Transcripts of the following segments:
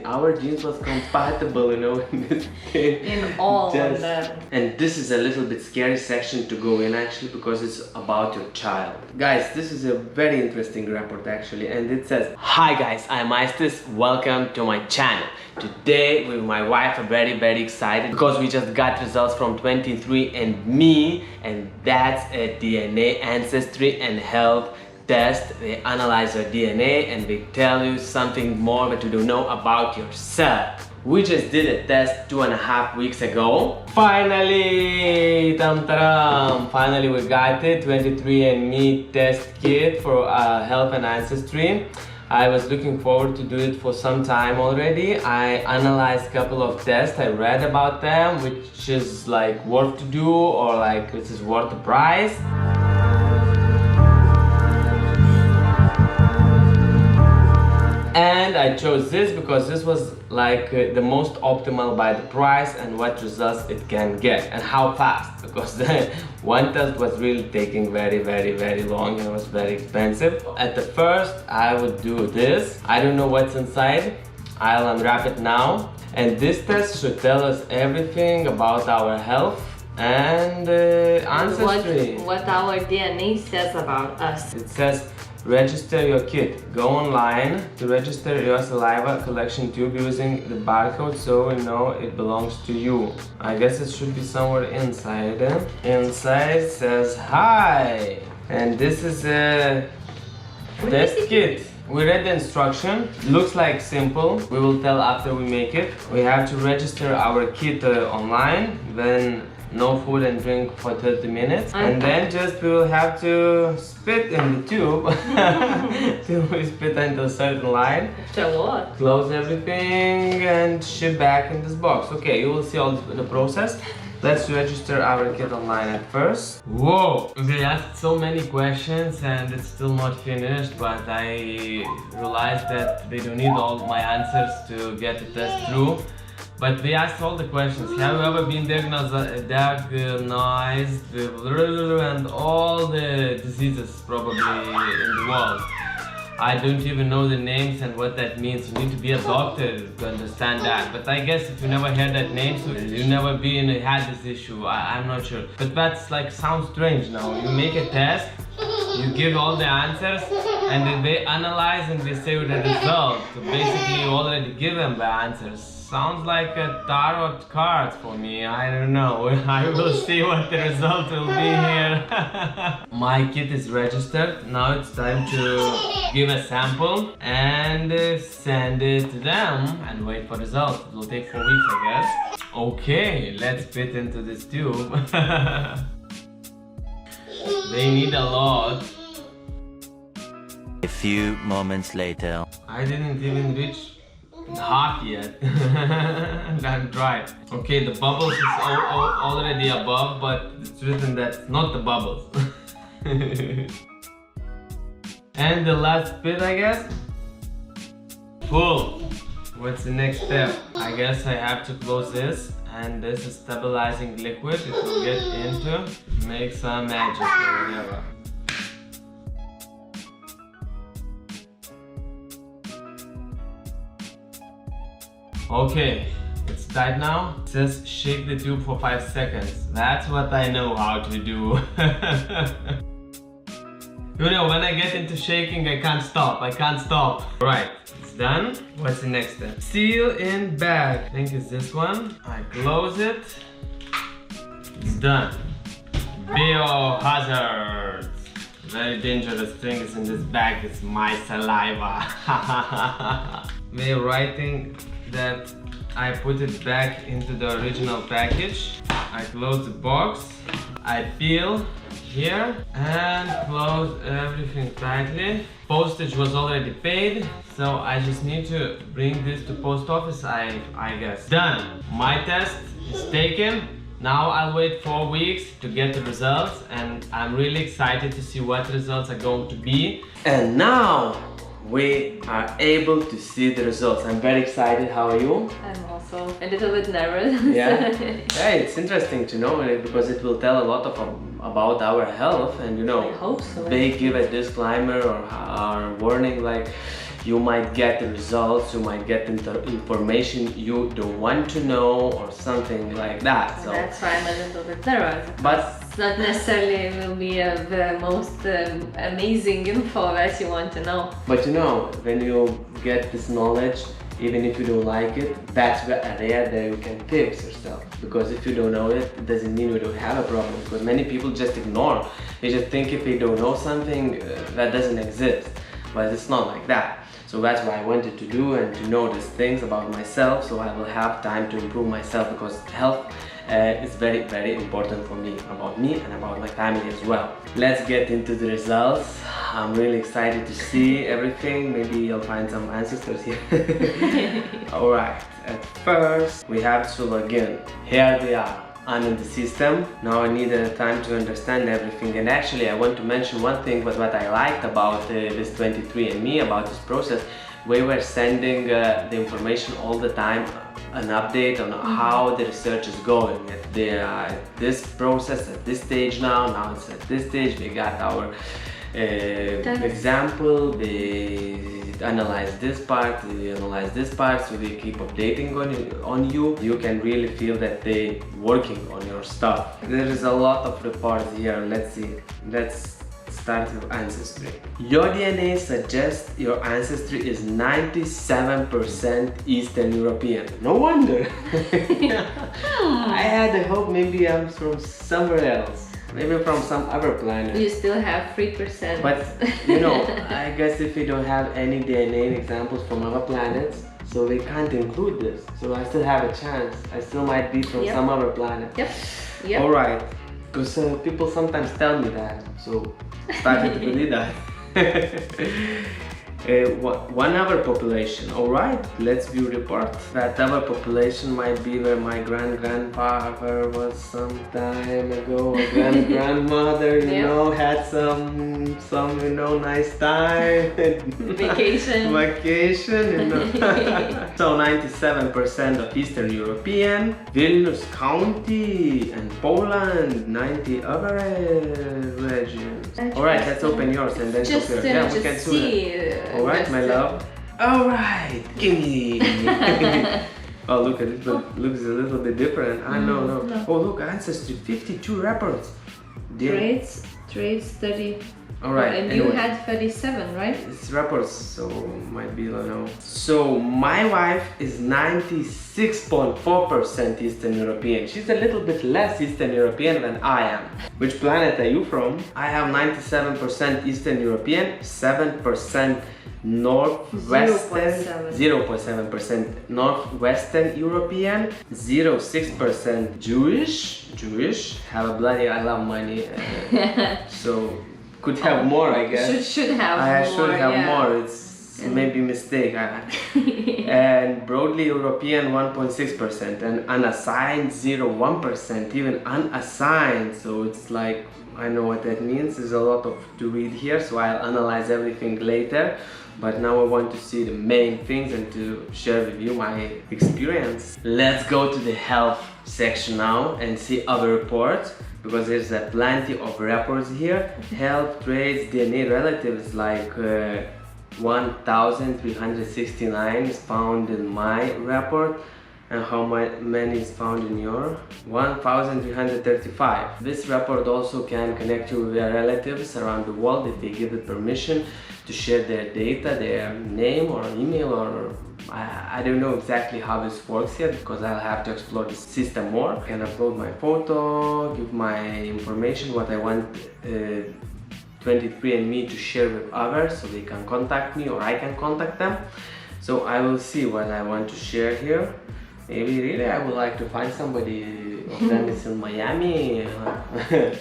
Our genes was compatible, you know, in this In all of them. And this is a little bit scary section to go in actually, because it's about your child. Guys, this is a very interesting report actually, and it says, "Hi guys, I'm Aistis, welcome to my channel. Today with my wife are very excited because we just got results from 23andMe, and that's a DNA ancestry and health test. They analyze your DNA and they tell you something more that you don't know about yourself. We just did a test 2.5 weeks ago. Finally! Finally we got it. 23andMe test kit for health and ancestry. I was looking forward to do it for some time already. I analyzed a couple of tests. I read about them, which is like worth to do, or like this is worth the price. And I chose this because this was like the most optimal by the price and what results it can get and how fast, because the one test was really taking very long and was very expensive. At the first I would do this. I don't know what's inside. I'll unwrap it now. And this test should tell us everything about our health and ancestry. What our DNA says about us. It says, register your kit. Go online to register your saliva collection tube using the barcode so we know it belongs to you. I guess it should be somewhere inside. Inside says hi. And this is a test kit. We read the instruction. Looks like simple. We will tell after we make it. We have to register our kit online. Then no food and drink for 30 minutes, and then just we will have to spit in the tube till we spit until a certain line, close everything and ship back in this box. Okay, you will see all the process. Let's register our kit online at first. Whoa! They asked so many questions and it's still not finished, but I realized that they don't need all my answers to get the test through. But they asked all the questions. Have you ever been diagnosed and all the diseases probably in the world? I don't even know the names and what that means. You need to be a doctor to understand that. But I guess if you never heard that name, so you never had this issue. I'm not sure. But that's like sounds strange now. You make a test, you give all the answers, and then they analyze and they say the result. So basically you already give them the answers. Sounds like a tarot cards for me. I don't know. I will see what the result will be here. My kit is registered. Now it's time to give a sample and send it to them and wait for results. It will take 4 weeks, I guess. Okay, let's fit into this tube. They need a lot. A few moments later. I didn't even reach half yet. I'm dry. Okay, the bubbles is already above, but it's written that's not the bubbles. And the last bit, I guess. Full. What's the next step? I guess I have to close this, and this is stabilizing liquid. It will get into, make some magic or whatever. Okay, it's tight now. It says shake the tube for 5 seconds. That's what I know how to do. You know, when I get into shaking, I can't stop. Right, it's done. What's the next step? Seal in bag. I think it's this one. I close it. It's done. Biohazard. Very dangerous thing is in this bag. It's my saliva. They're writing that I put it back into the original package. I close the box. I peel here and close everything tightly. Postage was already paid, so I just need to bring this to post office, I guess. Done. My test is taken. Now I'll wait 4 weeks to get the results, and I'm really excited to see what results are going to be. And now we are able to see the results. I'm very excited. How are you? I'm also a little bit nervous. Yeah. Yeah, it's interesting to know it because it will tell a lot about our health, and you know, I hope so. they give a disclaimer or warning like you might get the results, you might get information you don't want to know or something like that. So that's why I'm a little bit nervous. But it's not necessarily will be the most amazing info that you want to know. But you know, when you get this knowledge, even if you don't like it, that's the area that you can fix yourself. Because if you don't know it, it doesn't mean you don't have a problem. Because many people just ignore. They just think if they don't know something, that doesn't exist. But it's not like that. So that's what I wanted to do, and to know these things about myself, so I will have time to improve myself, because health is very, very important for me, about me and about my family as well. Let's get into the results. I'm really excited to see everything. Maybe you'll find some ancestors here. Alright, at first we have to log in. Here they are. I'm in the system. Now I need time to understand everything. And actually I want to mention one thing, but what I liked about this 23andMe, about this process, we were sending the information all the time, an update on how the research is going. At this process, at this stage now it's at this stage, we got our example, they analyze this part, so they keep updating on you. You can really feel that they working on your stuff. There is a lot of reports here. Let's see. Let's start with ancestry. Your DNA suggests your ancestry is 97% Eastern European. No wonder. I had the hope maybe I'm from somewhere else. Maybe from some other planet. You still have 3%. But you know, I guess if we don't have any DNA examples from other planets, so we can't include this. So I still have a chance. I still might be from some other planet. Yep. Alright, because people sometimes tell me that, so I started to believe that. One other population. Alright, let's view report. That other population might be where my grandfather was some time ago, or grandmother, you know, had some you know, nice time. Vacation, you know. So 97% of Eastern European, Vilnius County and Poland, 90 other regions. Alright, let's open yours and then just compare. Yeah, we can see. Alright, my love. Alright, gimme. Oh, look, it looks a little bit different. No. Oh, look, ancestry, 52 reports. Traits 30. Alright, and anyway. you had 37, right? It's reports, so might be, I don't know. So my wife is 96.4% Eastern European. She's a little bit less Eastern European than I am. Which planet are you from? I have 97% Eastern European, 7% Northwestern, 0.7% Northwestern European, 0.6% Jewish. Have a bloody, I love money. So could have more, I guess. Should have more. I should have more. It's maybe mistake. And broadly European 1.6% and unassigned 0.1%, even unassigned. So it's like, I know what that means. There's a lot to read here, so I'll analyze everything later. But now I want to see the main things and to share with you my experience. Let's go to the health section now and see other reports, because there's plenty of reports here. Health, traits, DNA relatives, like 1,369 is found in my report. And how many is found in your? 1,335. This report also can connect you with their relatives around the world if they give it permission to share their data, their name or email, or I don't know exactly how this works yet, because I'll have to explore the system more. I can upload my photo, give my information, what I want 23andMe to share with others, so they can contact me or I can contact them. So I will see what I want to share here. Maybe really I would like to find somebody of them is in Miami,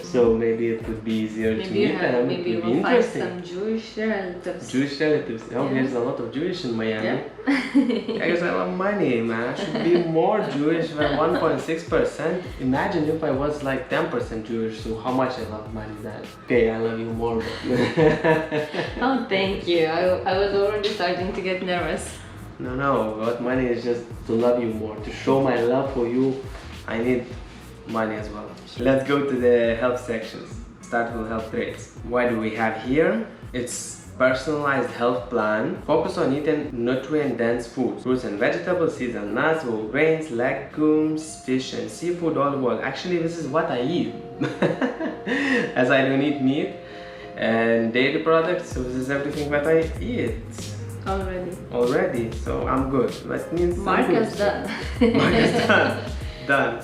so maybe it would be easier to meet them. Maybe you will find some Jewish relatives. Jewish relatives. Oh, there's a lot of Jewish in Miami. I guess I love money, man. I should be more Jewish than 1.6%. Imagine if I was like 10% Jewish, so how much I love money then. Okay, I love you more. Oh, thank you. I was already starting to get nervous. No, but money is just to love you more. To show my love for you, I need money as well. Let's go to the health sections. Start with health traits. What do we have here? It's personalized health plan. Focus on eating nutrient-dense foods. Fruits and vegetables, seeds and nuts, whole grains, legumes, fish and seafood, olive oil. Actually, this is what I eat. As I don't eat meat and dairy products, so this is everything that I eat. Already, so I'm good. That means Mark is done. Mark is done.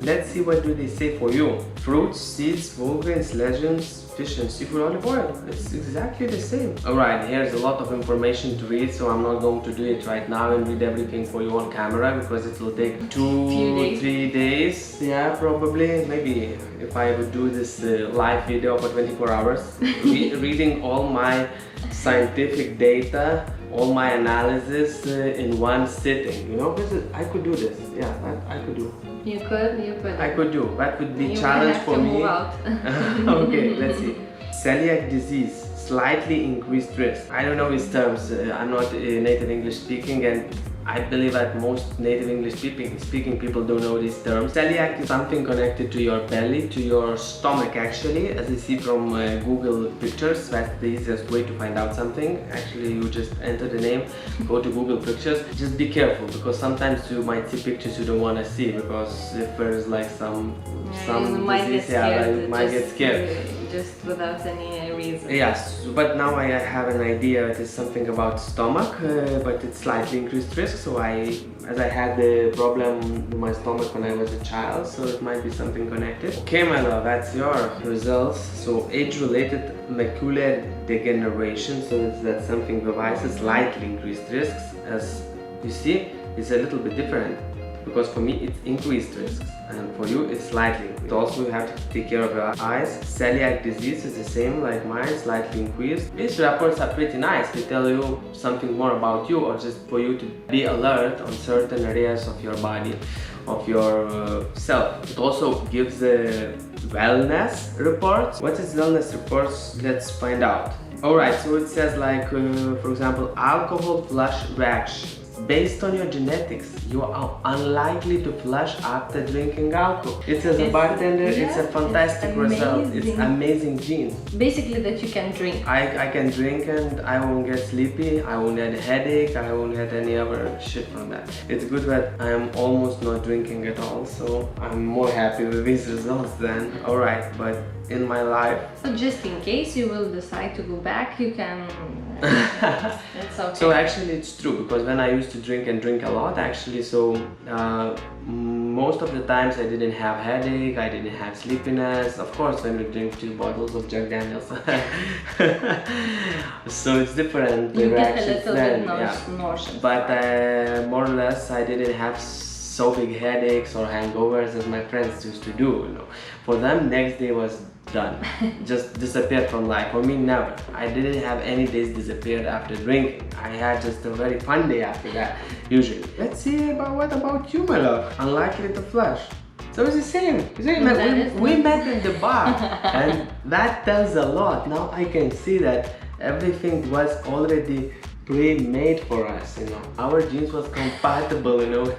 Let's see what do they say for you. Fruits, seeds, whole grains, legumes, fish and seafood, olive oil. It's exactly the same. Alright, here's a lot of information to read, so I'm not going to do it right now and read everything for you on camera because it will take 2-3 days. Yeah, probably. Maybe if I would do this live video for 24 hours, reading all my scientific data, all my analysis in one sitting. You know, I could do this. Yeah, I could do. You could. I could do. That would be you challenge have for to me. Move out. Okay, let's see. Celiac disease, slightly increased risk. I don't know these terms. I'm not native English speaking, and I believe that most native English speaking people don't know these terms. Celiac is something connected to your belly, to your stomach actually. As you see from Google pictures, that's the easiest way to find out something. Actually, you just enter the name, go to Google pictures. Just be careful because sometimes you might see pictures you don't want to see because if there's like some disease, you might get scared. Just without any reason. Yes, but now I have an idea. It is something about stomach, but it's slightly increased risk. So as I had the problem with my stomach when I was a child, so it might be something connected. Okay, my love, that's your results. So age-related macular degeneration. So that's something devices slightly increased risks. As you see, it's a little bit different. Because for me it's increased risks and for you it's slightly increased. Also you have to take care of your eyes. Celiac disease is the same like mine, slightly increased. These reports are pretty nice. They tell you something more about you or just for you to be alert on certain areas of your body, of your self. It also gives the wellness reports. What is wellness reports? Let's find out. Alright, so it says like for example, alcohol flush reaction. Based on your genetics, you are unlikely to flush after drinking alcohol. It says a bartender, it's a fantastic result. It's amazing genes. Basically that you can drink. I can drink and I won't get sleepy, I won't get a headache, I won't get any other shit from that. It's good that I am almost not drinking at all, so I'm more happy with these results then. Alright, but in my life... So just in case you will decide to go back, you can... It's okay. So actually it's true because when I used to drink a lot actually, so most of the times I didn't have headache, I didn't have sleepiness. Of course when you drink 2 bottles of Jack Daniels. So it's different you reactions get a little bit nauseous. But more or less I didn't have so big headaches or hangovers as my friends used to do, you know. For them next day was done, just disappeared from life. For me, never. I didn't have any days disappeared after drinking. I had just a very fun day after that, usually. Let's see what about you, my love? Unlikely to flush. So it's the same. We met in the bar and that tells a lot. Now I can see that everything was already pre-made for us, you know. Our genes was compatible, you know,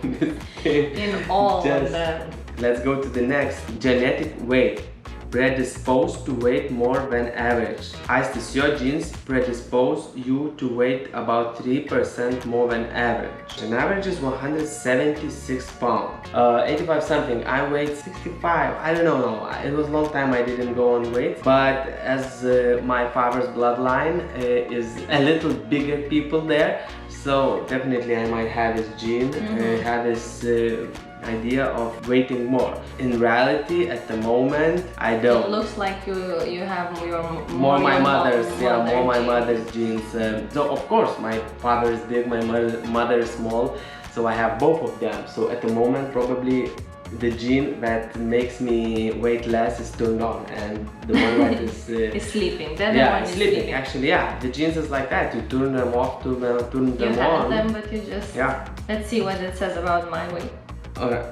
in all of them. Let's go to the next. Genetic weight. Predisposed to weight more than average. Aistis, your genes predispose you to weight about 3% more than average. An average is 176 pounds. 85 something. I weighed 65. I don't know. No. It was a long time I didn't go on weight. But as my father's bloodline is a little bigger people there, so definitely I might have this gene, have this idea of weighting more. In reality, at the moment, I don't. It looks like you have more my mother's, more my mother's genes. So of course, my father is big, my mother is small, so I have both of them. So at the moment, probably the gene that makes me weight less is turned on, and the one that is sleeping. Sleeping. Actually, the genes is like that. You turn them off to turn them on. You have them, but you just Let's see what it says about my weight.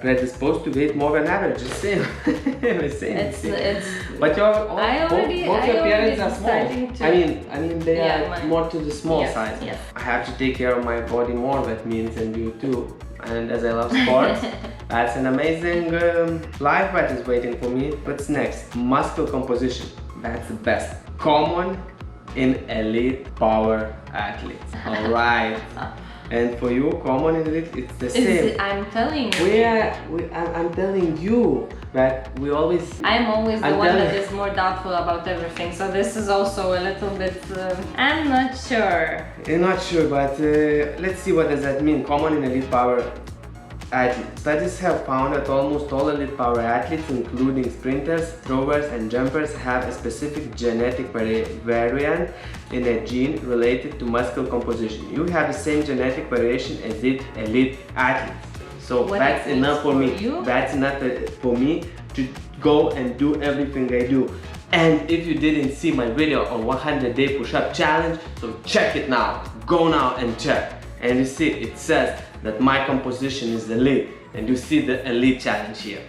Predisposed to weight more than average. The same. It's but both your parents are small. I mean they are more to the small size. Yes. I have to take care of my body more, that means, and you too. And as I love sports, that's an amazing life that is waiting for me. What's next? Muscle composition. That's the best. common in elite power athletes. Alright. And for you, common in elite, it's the same. I'm telling you. I'm telling you that we always... I'm always the one that is more doubtful about everything, so this is also a little bit... I'm not sure. I'm not sure, but let's see what does that mean, common in elite power athletes. Studies have found that almost all elite power athletes, including sprinters, throwers and jumpers, have a specific genetic variant in a gene related to muscle composition. You have the same genetic variation as elite athletes. So that's enough for me. That's enough for me to go and do everything I do. And if you didn't see my video on 100-day push-up challenge, so check it now. Go now and check. And you see, it says that my composition is elite, and you see the elite challenge here.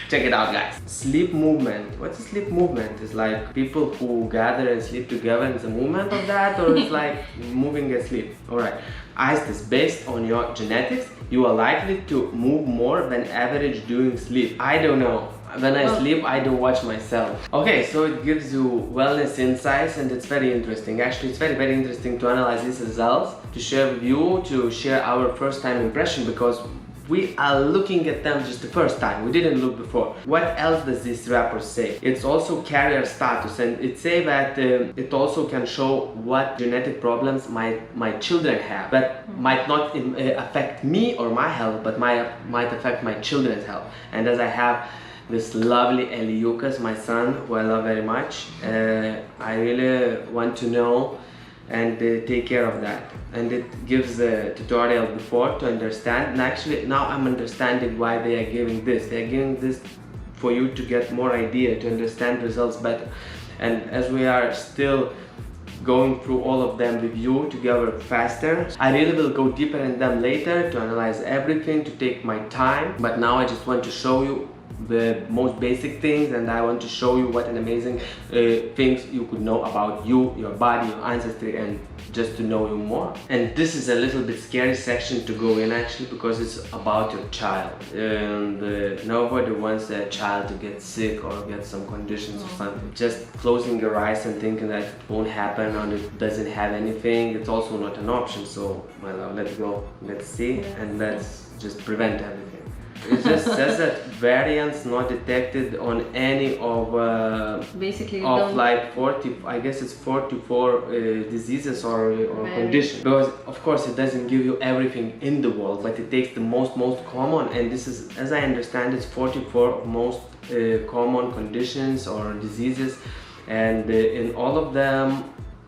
Check it out, guys. Sleep movement. What's a sleep movement? It's like people who gather and sleep together, and it's a movement of that, or it's like moving asleep. Alright. Aistis, based on your genetics, you are likely to move more than average during sleep. I don't know. When I sleep, I don't watch myself. Okay, so it gives you wellness insights, and it's very interesting. Actually, it's very interesting to analyze these results, to share with you, to share our first time impression, because we are looking at them just the first time. We didn't look before. What else does this report say? It's also carrier status, and it say that it also can show what genetic problems my children have, that might not affect me or my health, but might affect my children's health. And as I have this lovely Eliukas, my son, who I love very much, I really want to know and take care of that. And it gives a tutorial before to understand, and actually now I'm understanding why they are giving this. They are giving this for you to get more idea, to understand results better. And as we are still going through all of them with you together faster, I really will go deeper in them later to analyze everything, to take my time. But now I just want to show you the most basic things, and I want to show you what an amazing things you could know about you, your body, your ancestry, and just to know you more. And this is a little bit scary section to go in, actually, because it's about your child, and nobody wants a child to get sick or get some conditions or something. Just closing your eyes and thinking that it won't happen or it doesn't have anything, it's also not an option. So my love, let's go, let's see, and let's just prevent everything. It just says that variants not detected on any of basically like 40, I guess it's 44 diseases or conditions. Because of course it doesn't give you everything in the world, but it takes the most common, and this is, as I understand, it's 44 most common conditions or diseases, and in all of them,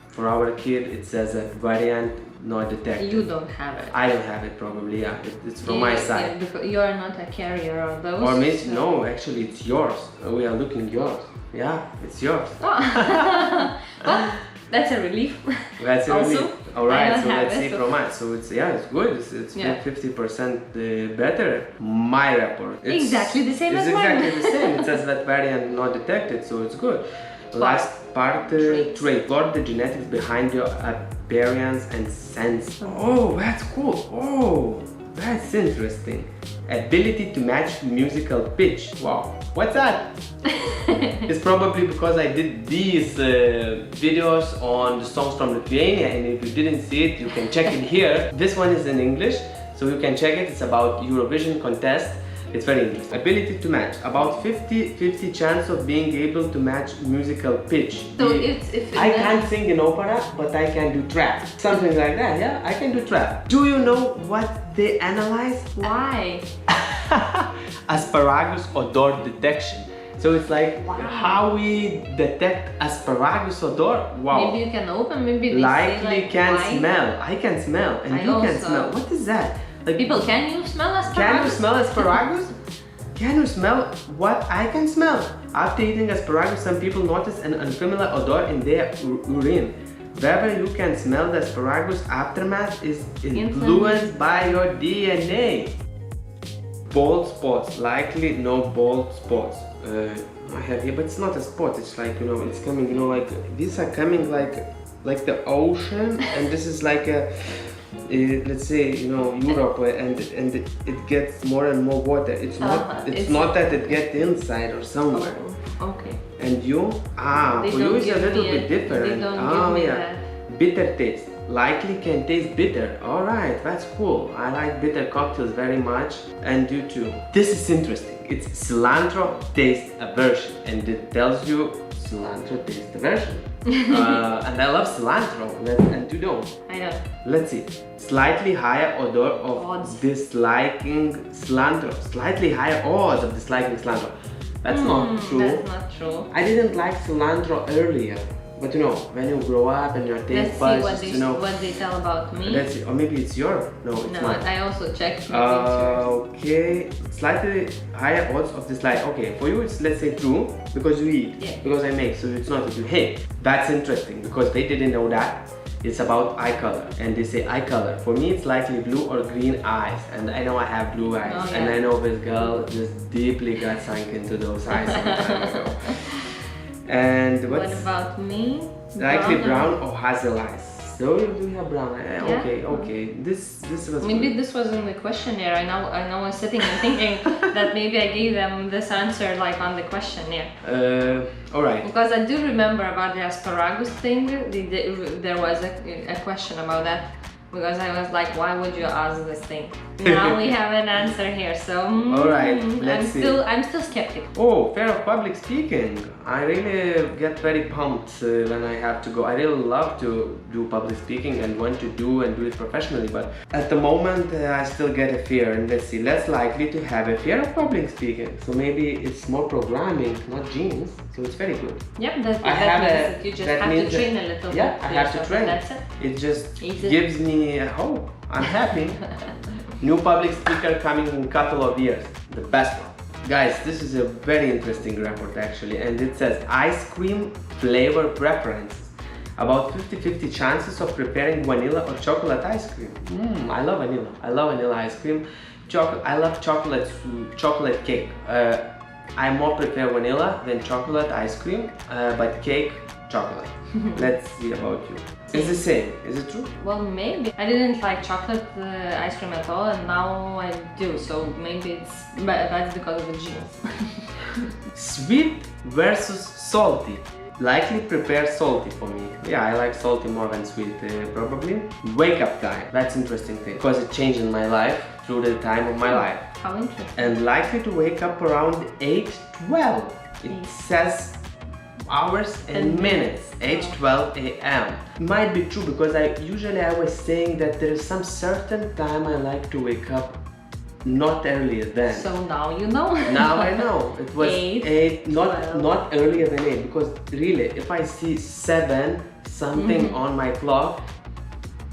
for our kid, it says that variant not detected. You don't have it. I don't have it, probably, yeah. It's from my side. Yeah, you're not a carrier of those. Or maybe, no, actually it's yours. We are looking yours. Yeah, it's yours. Oh. Well, that's a relief. That's a relief. Alright, so let's see from us. So it's, yeah, it's good. It's 50% better. My report. It's exactly the same as mine. It's exactly the same. It says that variant not detected, so it's good. Last part, trait. Explore the genetics behind your appearance and sense. Oh, that's cool. Oh, that's interesting. Ability to match musical pitch. Wow, what's that? It's probably because I did these videos on the songs from Lithuania, and if you didn't see it, you can check it here. This one is in English, so you can check it. It's about Eurovision contest. It's very interesting. Ability to match. About 50-50 chance of being able to match musical pitch. So if I can't sing in opera, but I can do trap. Something like that, yeah? I can do trap. Do you know what they analyze? Why? Asparagus odor detection. So it's like how we detect asparagus odor. Wow. Maybe you can open, maybe they likely say, like, can why? smell. I can smell, and you can smell. What is that? Like, people, can you smell asparagus? Can you smell asparagus? Can you smell what I can smell? After eating asparagus, some people notice an unfamiliar odor in their urine. Whether you can smell the asparagus aftermath is influenced by your DNA. Bald spots, likely no bald spots. I have here, but it's not a spot. It's like, you know, it's coming, you know, like these are coming like the ocean, and this is like a. Let's say, you know, Europe, and it gets more and more water. It's not that it gets inside or somewhere. Okay. And you? They For you don't it's a give little me bit different. They don't give me that. Bitter taste. Likely can taste bitter. Alright, that's cool. I like bitter cocktails very much, and you too. This is interesting. It's cilantro taste aversion, and it tells you cilantro taste aversion. And I love cilantro, and you don't. I know. Let's see. Slightly higher odor of Odds. disliking cilantro. Slightly higher odds of disliking cilantro. That's not true. That's not true. I didn't like cilantro earlier, but you know, when you grow up and your taste buds, Let's see what they tell about me. Let's see, or maybe it's your. No, it's No, not. I also checked. Maybe it's yours. Okay, slightly higher odds of dislike. Okay, for you it's, let's say, true because you eat. Yeah. Because I make, so it's not that you hate. That's interesting because they didn't know that. It's about eye color, and they say eye color. For me, it's likely blue or green eyes, and I know I have blue eyes, Oh, yeah. and I know this girl just deeply got sunk into those eyes some time ago. And What about me? likely brown or hazel eyes. So you do have brown eyes. Yeah. Okay. This was Maybe good. this was in the questionnaire. I know I was sitting and thinking that maybe I gave them this answer like on the questionnaire. All right. Because I do remember about the asparagus thing. There was a question about that. Because I was like, why would you ask this thing? Now we have an answer here, so All right, let's see. I'm still skeptical. Oh, fear of public speaking. I really get very pumped when I have to go. I really love to do public speaking and want to do it professionally, but at the moment I still get a fear. And let's see, less likely to have a fear of public speaking. So maybe it's more programming, not genes. So it's very good. Yeah, that I have means a- that you just that have to means that- train a little Yeah, bit. I have to yourself, train. and that's it. It just Easy. gives me a hope. I'm happy. New public speaker coming in a couple of years. The best one. Guys, this is a very interesting report actually, and it says ice cream flavor preferences. About 50-50 chances of preparing vanilla or chocolate ice cream. I love vanilla. I love vanilla ice cream. I love chocolate cake. I more prefer vanilla than chocolate ice cream, but cake, chocolate. Let's see about you. It's the same, is it true? Well, maybe. I didn't like chocolate ice cream at all, and now I do, so maybe that's because of the genes. Sweet versus salty. Likely prepare salty for me. Yeah, I like salty more than sweet, probably. Wake up time. That's interesting thing because it changed in my life through the time of my life. How interesting. And likely to wake up around 8:12. It says hours and minutes. 8:12 a.m. Might be true because I was saying that there is some certain time I like to wake up, not earlier than. So now you know. Now I know. It was 8, 12. not earlier than 8, because really if I see 7 something on my clock,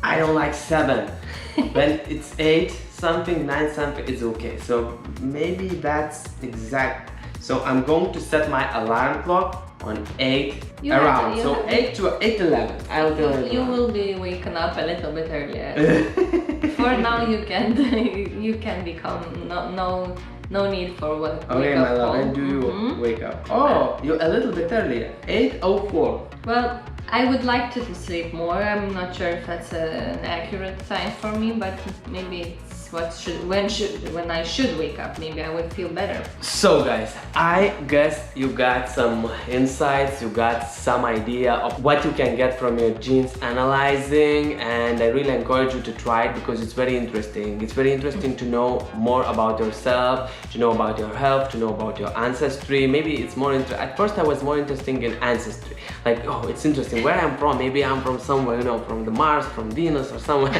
I don't like 7. When it's 8 something, 9 something, it's okay. So maybe that's exact. So I'm going to set my alarm clock on 8 around. So 8 to 8:11. I'll tell you. You will be waking up a little bit earlier. For now, you can become no need for what. Okay, my love. When do you wake up? Oh, you're a little bit earlier. 8:04. Well, I would like to sleep more. I'm not sure if that's an accurate time for me, but maybe it's when I should wake up. Maybe I would feel better. So guys, I guess you got some insights, you got some idea of what you can get from your genes analyzing, and I really encourage you to try it because it's very interesting. It's very interesting to know more about yourself, to know about your health, to know about your ancestry. Maybe it's more at first I was more interested in ancestry. Like, oh, it's interesting where I'm from. Maybe I'm from somewhere, you know, from the Mars, from Venus or somewhere.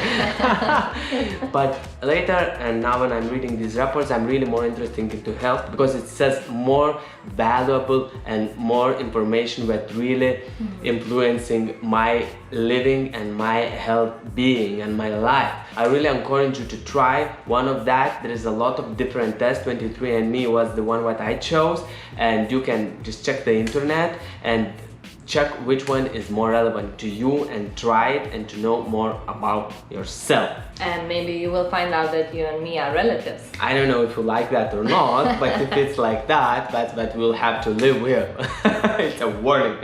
But later, and now when I'm reading these reports, I'm really more interested into health because it says more valuable and more information that really influencing my living and my health being and my life. I really encourage you to try one of that. There is a lot of different tests. 23andMe was the one that I chose, and you can just check the internet and check which one is more relevant to you and try it and to know more about yourself. And maybe you will find out that you and me are relatives. I don't know if you like that or not, but if it's like that, that's what we'll have to live with. It's a warning.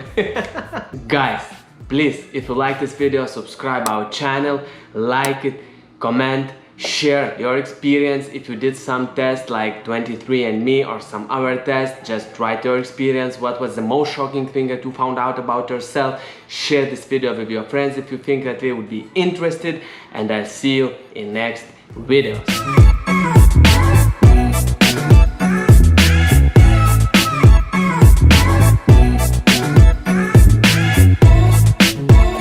Guys, please, if you like this video, subscribe our channel, like it, comment, Share your experience. If you did some test like 23andMe or some other test, just write your experience. What was the most shocking thing that you found out about yourself? Share this video with your friends if you think that they would be interested, and I'll see you in next videos.